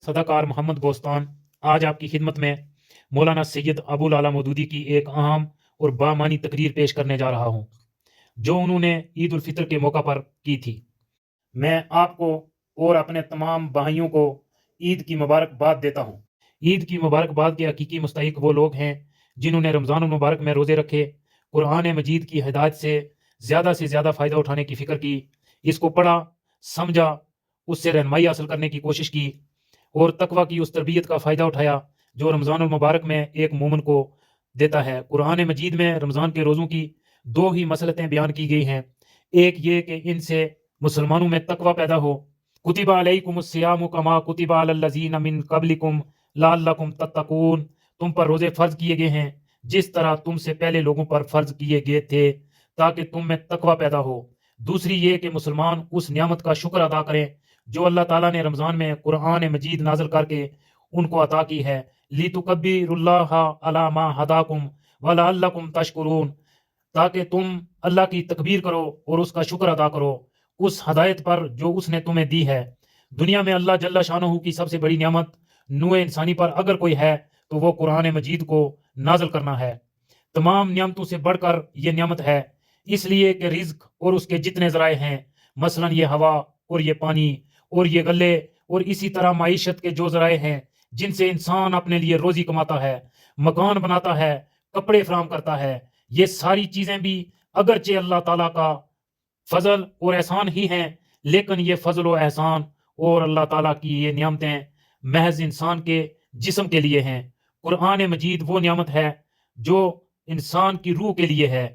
सदाकार मोहम्मद गोस्तान आज आपकी खिदमत में मौलाना सैयद अबुल आला मौदूदी की एक अहम और बामानी तकरीर पेश करने जा रहा हूँ जो उन्होंने ईद उल फितर के मौका पर की थी। मैं आपको और अपने तमाम भाइयों को ईद की मुबारकबाद देता हूँ। ईद की मुबारकबाद के हकीकी मुस्तहिक वो लोग हैं जिन्होंने रमज़ान मुबारक में रोज़े रखे, कुरान मजीद की हिदायत से ज़्यादा फ़ायदा उठाने की फ़िक्र की, इसको पढ़ा, समझा, उससे रहनुमाई हासिल करने की कोशिश की और तकवा की उस तरबियत का फ़ायदा उठाया जो रमज़ान मुबारक में एक मोमिन को देता है। कुरान मजीद में रमज़ान के रोज़ों की दो ही मसलतें बयान की गई हैं। एक ये कि इनसे मुसलमानों में तकवा पैदा हो। कुतिबा अलैकुमुस्सियामु कमा कुतिबा अलल्लज़ीना मिन क़ब्लिकुम लअल्लकुम तत्तकून, तुम पर रोज़े फ़र्ज किए गए हैं जिस तरह तुमसे पहले लोगों पर फ़र्ज किए गए थे ताकि तुम में तकवा पैदा हो। दूसरी ये कि मुसलमान उस नियामत का शुक्र अदा करें जो अल्लाह ताला ने रमज़ान में कुरान मजीद नाज़िल करके उनको अता की है। लितुकब्बिरुल्लाह अला मा हदाकुम व लअल्लकुम तशकुरून, ताकि तुम अल्लाह की तकबीर करो और उसका शुक्र अदा करो उस हदायत पर जो उसने तुम्हें दी है। दुनिया में अल्लाह जल्ला शानहू की सबसे बड़ी नियामत नूए इंसानी पर अगर कोई है तो वो कुरान मजीद को नाज़िल करना है। तमाम नियामतों से बढ़कर ये नियामत है, इसलिए कि रिज्क और उसके जितने ज़राए हैं, मसलन ये हवा और ये पानी और ये गले और इसी तरह माईशत के जो ज़राए हैं जिनसे इंसान अपने लिए रोज़ी कमाता है, मकान बनाता है, कपड़े फराहम करता है, ये सारी चीज़ें भी अगरचे अल्लाह ताला का फजल और एहसान ही हैं, लेकिन ये फजल और एहसान और अल्लाह ताला की ये नियामतें महज इंसान के जिस्म के लिए हैं। कुरान मजीद वो नियामत है जो इंसान की रूह के लिए है,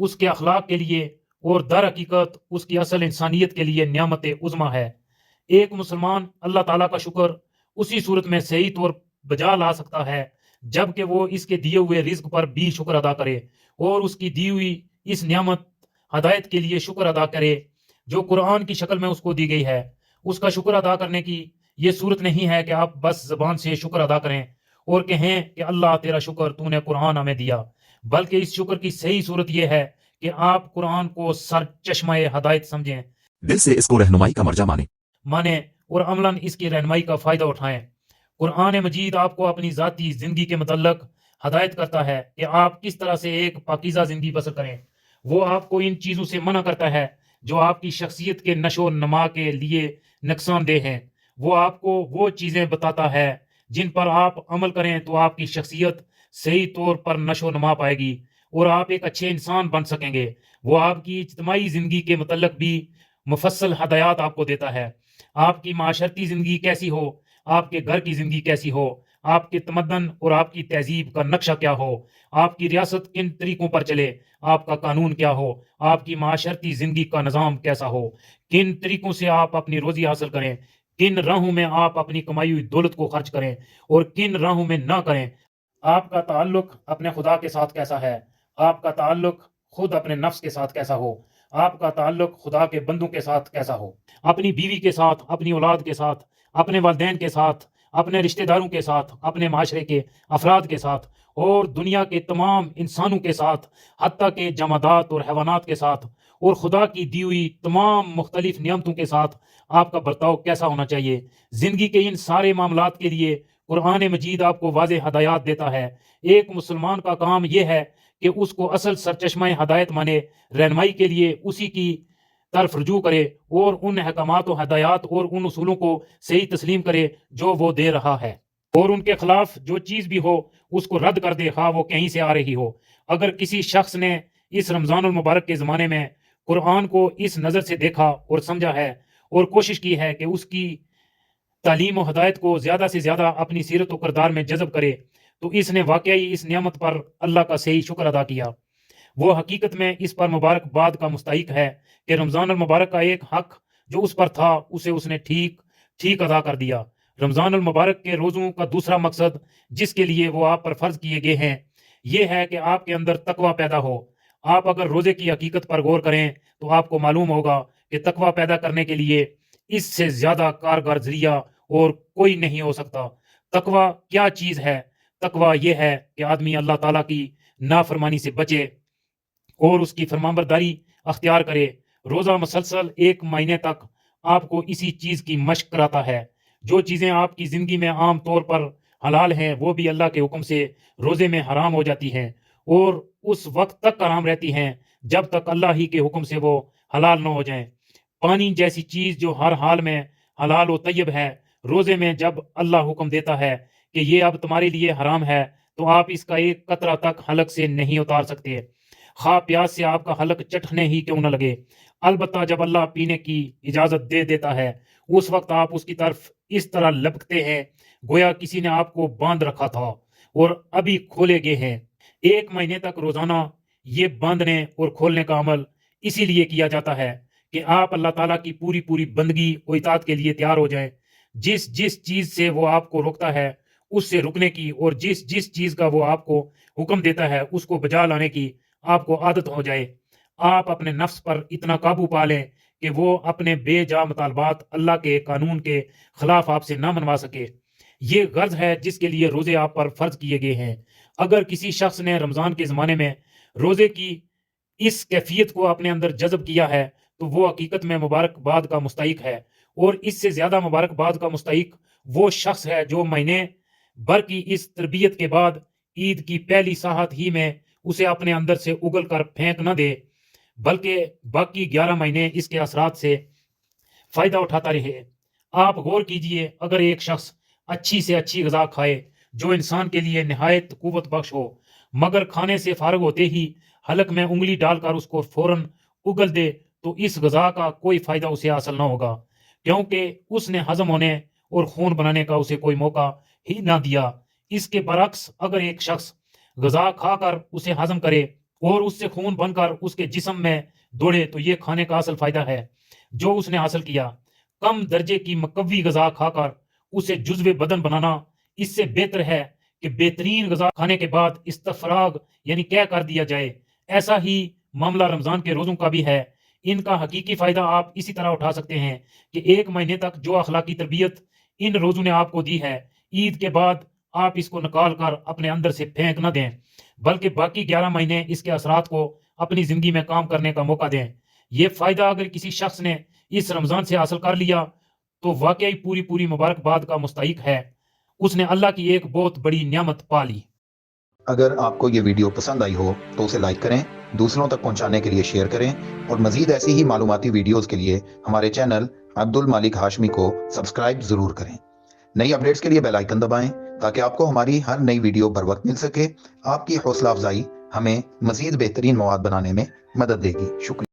उसके अखलाक के लिए और दर हकीकत उसकी असल इंसानियत के लिए नियामत उज़्मा है। एक मुसलमान अल्लाह ताला का शुक्र उसी सूरत में सही तौर बजा ला सकता है जबकि वो इसके दिए हुए रिज्क पर भी शुक्र अदा करे और उसकी दी हुई इस नियामत हदायत के लिए शुक्र अदा करे जो कुरान की शक्ल में उसको दी गई है। उसका शुक्र अदा करने की ये सूरत नहीं है कि आप बस ज़बान से शुक्र अदा करें और कहें कि अल्लाह तेरा शुक्र तूने कुरान हमें दिया, बल्कि इस शुक्र की सही सूरत यह है कि आप कुरान को सर चश्मा हदायत समझें, दिल से इसको रहनुमाई का मर्जा माने और अमलन इसकी रहनुमाई का फ़ायदा उठाएं। कुरान मजीद आपको अपनी ज़ाती ज़िंदगी के मतलब हदायत करता है कि आप किस तरह से एक पाकीज़ा ज़िंदगी बसर करें। वो आपको इन चीज़ों से मना करता है जो आपकी शख्सियत के नशो नमा के लिए नुकसानदेह हैं। वो आपको वो चीज़ें बताता है जिन पर आप अमल करें तो आपकी शख्सियत सही तौर पर नशो नमा पाएगी और आप एक अच्छे इंसान बन सकेंगे। वो आपकी इज्तिमाई ज़िंदगी के मतलब भी मुफस्सल हदायत आपको देता है। आपकी माशरती ज़िंदगी कैसी हो, आपके घर की ज़िंदगी कैसी हो, आपके तमद्दन और आपकी तहजीब का नक्शा क्या हो, आपकी रियासत किन तरीकों पर चले, आपका कानून क्या हो, आपकी माशरती ज़िंदगी का निज़ाम कैसा हो, किन तरीकों से आप अपनी रोज़ी हासिल करें, किन राहों में आप अपनी कमाई हुई दौलत को खर्च करें और किन राहों में ना करें। आपका ताल्लुक अपने खुदा के साथ कैसा है, आपका ताल्लुक खुद अपने नफ्स के साथ कैसा हो, आपका ताल्लुक खुदा के बंदों के साथ कैसा हो, अपनी बीवी के साथ, अपनी औलाद के साथ, अपने वालिदैन के साथ, अपने रिश्तेदारों के साथ, अपने माशरे के अफराद के साथ और दुनिया के तमाम इंसानों के साथ, हत्ता के जमादात और हैवानात के साथ और खुदा की दी हुई तमाम मुख्तलिफ नियमतों के साथ आपका बर्ताव कैसा होना चाहिए। ज़िंदगी के इन सारे मामलात के लिए कुरान मजीद आपको वाज़ेह हदायत देता है। एक मुसलमान का काम यह है कि उसको असल सरचश्मा हदायत माने, रहनुमाई के लिए उसी की तरफ रुजू करे और उन अहकामात व हदायत और उन उसूलों को सही तस्लीम करे जो वो दे रहा है और उनके खिलाफ जो चीज़ भी हो उसको रद्द कर दे, खा वो कहीं से आ रही हो। अगर किसी शख्स ने इस रमज़ान मुबारक के ज़माने में कुरान को इस नज़र से देखा और समझा है और कोशिश की है कि उसकी तालीम और हदायत को ज़्यादा से ज़्यादा अपनी सीरत व किरदार में जज़ब करे, तो इसने वाकई इस नियामत पर अल्लाह का सही शुक्र अदा किया। वो हकीकत में इस पर मुबारकबाद का मुस्तहिक है कि रमज़ान मुबारक का एक हक जो उस पर था उसे उसने ठीक ठीक अदा कर दिया। रमज़ान मुबारक के रोज़ों का दूसरा मकसद जिसके लिए वो आप पर फ़र्ज किए गए हैं ये है कि आपके अंदर तकवा पैदा हो। आप अगर रोज़े की हकीकत पर गौर करें तो आपको मालूम होगा कि तकवा पैदा करने के लिए इससे ज़्यादा कारगर ज़रिया और कोई नहीं हो सकता। तकवा क्या चीज़ है? तकवा यह है कि आदमी अल्लाह ताला की नाफरमानी से बचे और उसकी फरमाबरदारी अख्तियार करे। रोज़ा मुसलसल 1 महीने तक आपको इसी चीज़ की मशक कराता है। جو چیزیں آپ کی زندگی میں عام طور پر حلال ہیں وہ بھی اللہ کے حکم سے روزے میں حرام ہو جاتی ہیں، اور اس وقت تک حرام رہتی ہیں جب تک اللہ ہی کے حکم سے وہ حلال نہ ہو جائیں۔ پانی جیسی چیز جو ہر حال میں حلال و طیب ہے، روزے میں جب اللہ حکم دیتا ہے کہ یہ اب تمہارے لیے حرام ہے تو آپ اس کا ایک قطرہ تک حلق سے نہیں اتار سکتے، خواہ پیاس سے آپ کا حلق چٹنے ہی کیوں نہ لگے۔ البتہ جب اللہ پینے کی اجازت دے دیتا ہے اس وقت آپ اس کی طرف اس طرح لپکتے ہیں گویا کسی نے آپ کو باندھ رکھا تھا اور ابھی کھولے گئے ہیں۔ 1 مہینے تک روزانہ یہ باندھنے اور کھولنے کا عمل اسی لیے کیا جاتا ہے کہ آپ اللہ تعالیٰ کی پوری پوری بندگی و اطاعت کے لیے تیار ہو جائیں۔ جس جس چیز سے وہ آپ کو روکتا ہے اس سے رکنے کی، اور جس جس چیز کا وہ آپ کو حکم دیتا ہے اس کو بجا لانے کی آپ کو عادت ہو جائے۔ آپ اپنے نفس پر اتنا قابو پا لیں کہ وہ اپنے بے جا مطالبات اللہ کے قانون کے خلاف آپ سے نہ منوا سکے۔ یہ غرض ہے جس کے لیے روزے آپ پر فرض کیے گئے ہیں۔ اگر کسی شخص نے رمضان کے زمانے میں روزے کی اس کیفیت کو اپنے اندر جذب کیا ہے تو وہ حقیقت میں مبارکباد کا مستحق ہے، اور اس سے زیادہ مبارکباد کا مستحق وہ شخص ہے جو مہینے بھر کی اس تربیت کے بعد عید کی پہلی ساحت ہی میں اسے اپنے اندر سے اگل کر پھینک نہ دے، بلکہ باقی 11 مہینے اس کے اثرات سے فائدہ اٹھاتا رہے۔ آپ غور کیجئے، اگر ایک شخص اچھی سے اچھی غذا کھائے جو انسان کے لیے نہایت قوت بخش ہو، مگر کھانے سے فارغ ہوتے ہی حلق میں انگلی ڈال کر اس کو فوراً اگل دے تو اس غذا کا کوئی فائدہ اسے حاصل نہ ہوگا، کیونکہ اس نے ہضم ہونے اور خون بنانے کا اسے کوئی موقع ہی نہ دیا۔ اس کے برعکس اگر ایک شخص غذا کھا کر اسے ہضم کرے اور اس سے خون بن کر اس کے جسم میں دوڑے تو یہ کھانے کا اصل فائدہ ہے جو اس نے حاصل کیا۔ کم درجے کی مقوی غذا کھا کر اسے جزو بدن بنانا اس سے بہتر ہے کہ بہترین غذا کھانے کے بعد استفراغ یعنی کیا کر دیا جائے۔ ایسا ہی معاملہ رمضان کے روزوں کا بھی ہے۔ ان کا حقیقی فائدہ آپ اسی طرح اٹھا سکتے ہیں کہ 1 مہینے تک جو اخلاقی تربیت ان روزوں نے آپ کو دی ہے، عید کے بعد آپ اس کو نکال کر اپنے اندر سے پھینک نہ دیں، بلکہ باقی 11 مہینے اس کے اثرات کو اپنی زندگی میں کام کرنے کا موقع دیں۔ یہ فائدہ اگر کسی شخص نے اس رمضان سے حاصل کر لیا تو واقعی پوری پوری مبارکباد کا مستحق ہے، اس نے اللہ کی ایک بہت بڑی نعمت پا لی۔ اگر آپ کو یہ ویڈیو پسند آئی ہو تو اسے لائک کریں، دوسروں تک پہنچانے کے لیے شیئر کریں، اور مزید ایسی ہی معلوماتی ویڈیوز کے لیے ہمارے چینل عبد المالک ہاشمی کو سبسکرائب ضرور کریں۔ نئی اپڈیٹس کے لیے بیل آئیکن دبائیں تاکہ آپ کو ہماری ہر نئی ویڈیو بر وقت مل سکے۔ آپ کی حوصلہ افزائی ہمیں مزید بہترین مواد بنانے میں مدد دے گی۔ شکریہ۔